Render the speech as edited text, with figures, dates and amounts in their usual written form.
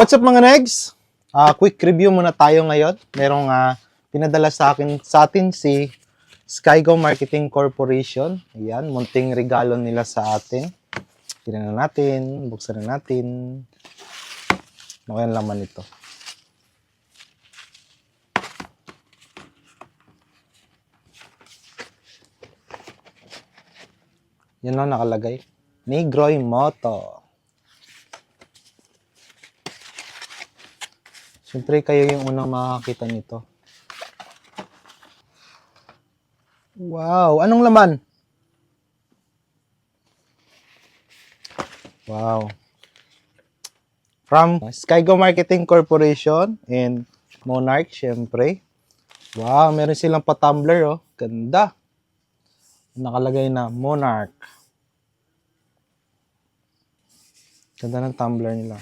What's up mga negs? Quick review muna tayo ngayon. Merong pinadala sa atin si Skygo Marketing Corporation. Ayan, munting regalo nila sa atin. Tingnan na natin, buksan na natin. Ano kaya ang laman nito? Yan lang nakalagay. Negroy Moto. Siyempre kayo yung unang makakita nito. Wow! Anong laman? Wow! From Skygo Marketing Corporation and Monarch, siyempre. Wow! Meron silang pa-tumbler, oh. Ganda! Nakalagay na Monarch. Ganda ng tumbler nila.